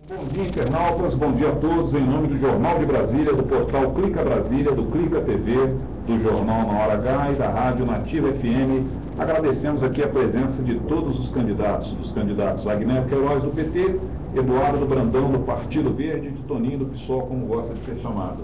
Bom dia, internautas, bom dia a todos. Em nome do Jornal de Brasília, do portal Clica Brasília, do Clica TV, do Jornal Na Hora H e da Rádio Nativa FM, agradecemos aqui a presença de todos os candidatos, dos candidatos Agnello Queiroz do PT, Eduardo Brandão do Partido Verde e de Toninho do PSOL, como gosta de ser chamado.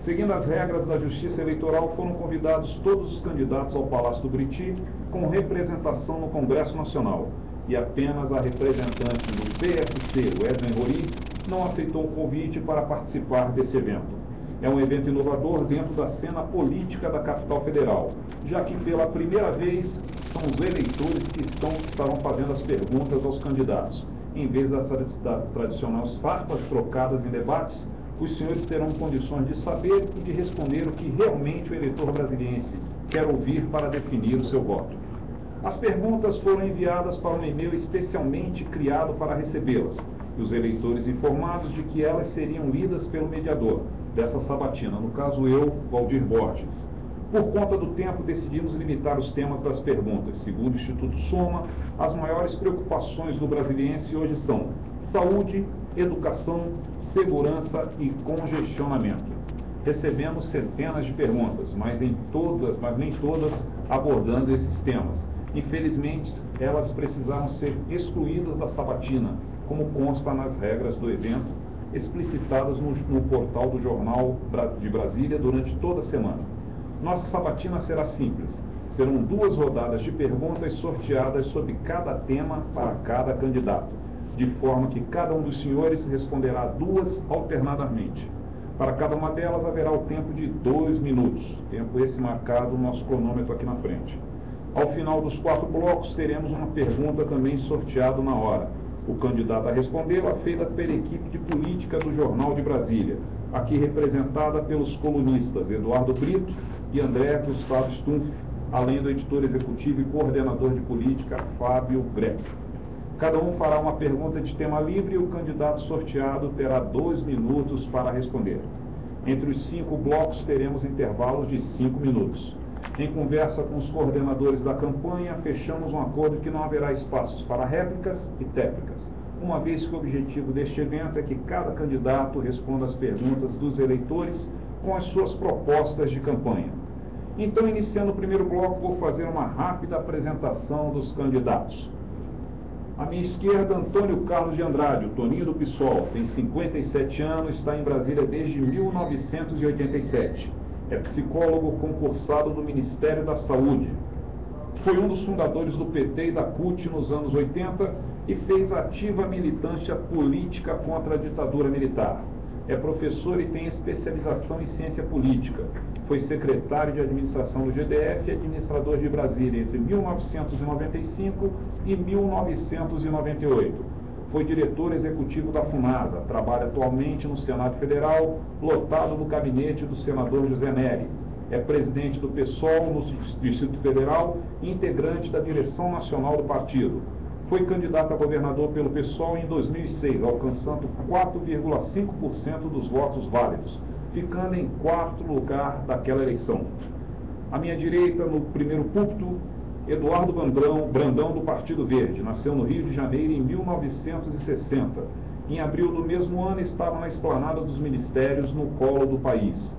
Seguindo as regras da Justiça Eleitoral, foram convidados todos os candidatos ao Palácio do Buriti com representação no Congresso Nacional. E apenas a representante do PSC, Wesley Roriz, não aceitou o convite para participar desse evento. É um evento inovador dentro da cena política da capital federal, já que pela primeira vez são os eleitores que estarão fazendo as perguntas aos candidatos. Em vez das tradicionais farpas trocadas em debates, os senhores terão condições de saber e de responder o que realmente o eleitor brasiliense quer ouvir para definir o seu voto. As perguntas foram enviadas para um e-mail especialmente criado para recebê-las, e os eleitores informados de que elas seriam lidas pelo mediador dessa sabatina, no caso eu, Valdir Borges. Por conta do tempo, decidimos limitar os temas das perguntas. Segundo o Instituto Soma, as maiores preocupações do brasiliense hoje são saúde, educação, segurança e congestionamento. Recebemos centenas de perguntas, mas nem todas abordando esses temas. Infelizmente, elas precisaram ser excluídas da sabatina, como consta nas regras do evento, explicitadas no portal do Jornal de Brasília durante toda a semana. Nossa sabatina será simples. Serão 2 rodadas de perguntas sorteadas sobre cada tema para cada candidato, de forma que cada um dos senhores responderá 2 alternadamente. Para cada uma delas haverá o tempo de 2 minutos, tempo esse marcado no nosso cronômetro aqui na frente. Ao final dos 4 blocos, teremos uma pergunta também sorteada na hora. O candidato a responder é feita pela equipe de política do Jornal de Brasília, aqui representada pelos colunistas Eduardo Brito e André Gustavo Stumpf, além do editor executivo e coordenador de política Fábio Greco. Cada um fará uma pergunta de tema livre e o candidato sorteado terá 2 minutos para responder. Entre os 5 blocos teremos intervalos de 5 minutos. Em conversa com os coordenadores da campanha, fechamos um acordo que não haverá espaços para réplicas e téplicas, uma vez que o objetivo deste evento é que cada candidato responda às perguntas dos eleitores com as suas propostas de campanha. Então, iniciando o primeiro bloco, vou fazer uma rápida apresentação dos candidatos. À minha esquerda, Antônio Carlos de Andrade, o Toninho do PSOL, tem 57 anos, está em Brasília desde 1987. É psicólogo concursado do Ministério da Saúde. Foi um dos fundadores do PT e da CUT nos anos 80 e fez ativa militância política contra a ditadura militar. É professor e tem especialização em ciência política. Foi secretário de administração do GDF e administrador de Brasília entre 1995 e 1998. Foi diretor executivo da FUNASA, trabalha atualmente no Senado Federal, lotado no gabinete do senador José Nery. É presidente do PSOL no Distrito Federal e integrante da direção nacional do partido. Foi candidato a governador pelo PSOL em 2006, alcançando 4,5% dos votos válidos, ficando em 4º lugar daquela eleição. À minha direita, no primeiro púlpito, Eduardo Brandão, do Partido Verde. Nasceu no Rio de Janeiro em 1960. Em abril do mesmo ano, estava na esplanada dos ministérios, no colo do país,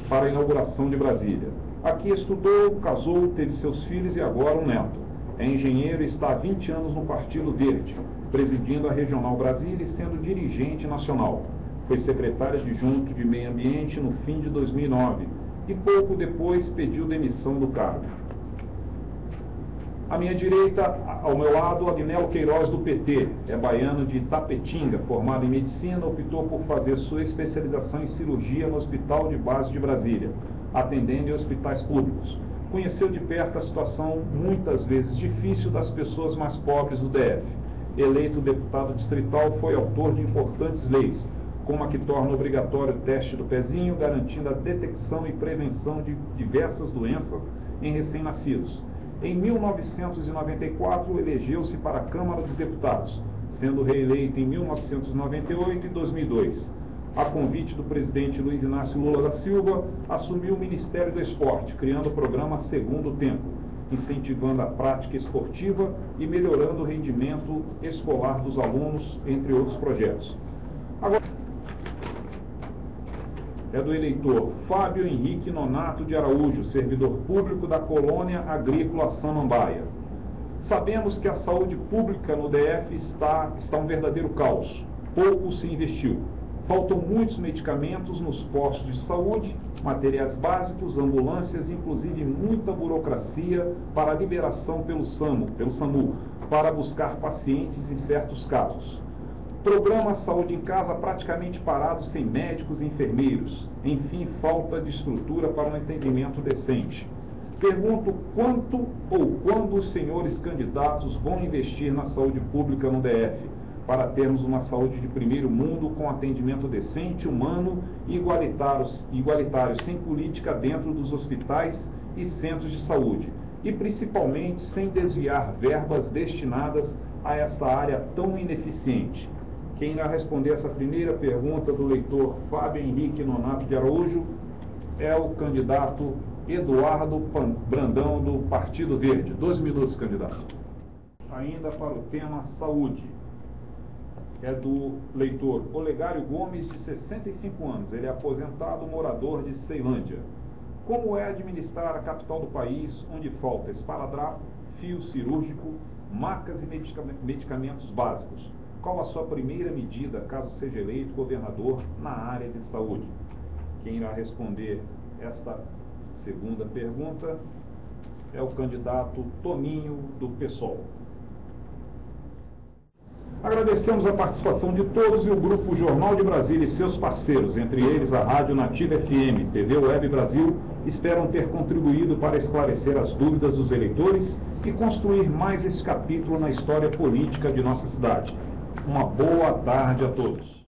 para a inauguração de Brasília. Aqui estudou, casou, teve seus filhos e agora um neto. É engenheiro e está há 20 anos no Partido Verde, presidindo a Regional Brasília e sendo dirigente nacional. Foi secretário adjunto de Meio Ambiente no fim de 2009 e pouco depois pediu demissão do cargo. À minha direita, ao meu lado, Agnello Queiroz do PT. É baiano de Itapetinga, formado em medicina, optou por fazer sua especialização em cirurgia no Hospital de Base de Brasília, atendendo em hospitais públicos. Conheceu de perto a situação, muitas vezes difícil, das pessoas mais pobres do DF. Eleito deputado distrital, foi autor de importantes leis, como a que torna obrigatório o teste do pezinho, garantindo a detecção e prevenção de diversas doenças em recém-nascidos. Em 1994, elegeu-se para a Câmara dos Deputados, sendo reeleito em 1998 e 2002. A convite do presidente Luiz Inácio Lula da Silva, assumiu o Ministério do Esporte, criando o programa Segundo Tempo, incentivando a prática esportiva e melhorando o rendimento escolar dos alunos, entre outros projetos. Agora, é do eleitor Fábio Henrique Nonato de Araújo, servidor público da Colônia Agrícola Samambaia. Sabemos que a saúde pública no DF está um verdadeiro caos. Pouco se investiu. Faltam muitos medicamentos nos postos de saúde, materiais básicos, ambulâncias, inclusive muita burocracia para a liberação pelo SAMU, para buscar pacientes em certos casos. Programa Saúde em Casa praticamente parado, sem médicos e enfermeiros. Enfim, falta de estrutura para um atendimento decente. Pergunto quanto ou quando os senhores candidatos vão investir na saúde pública no DF, para termos uma saúde de primeiro mundo com atendimento decente, humano e igualitário, sem política dentro dos hospitais e centros de saúde. E principalmente sem desviar verbas destinadas a esta área tão ineficiente. Quem irá responder essa primeira pergunta do leitor Fábio Henrique Nonato de Araújo é o candidato Eduardo Brandão, do Partido Verde. 12 minutos, candidato. Ainda para o tema saúde, é do leitor Olegário Gomes, de 65 anos. Ele é aposentado, morador de Ceilândia. Como é administrar a capital do país, onde falta esparadrapo, fio cirúrgico, macas e medicamentos básicos? Qual a sua primeira medida, caso seja eleito governador, na área de saúde? Quem irá responder esta segunda pergunta é o candidato Toninho, do PSOL. Agradecemos a participação de todos e o Grupo Jornal de Brasília e seus parceiros, entre eles a Rádio Nativa FM, TV Web Brasil, esperam ter contribuído para esclarecer as dúvidas dos eleitores e construir mais esse capítulo na história política de nossa cidade. Uma boa tarde a todos.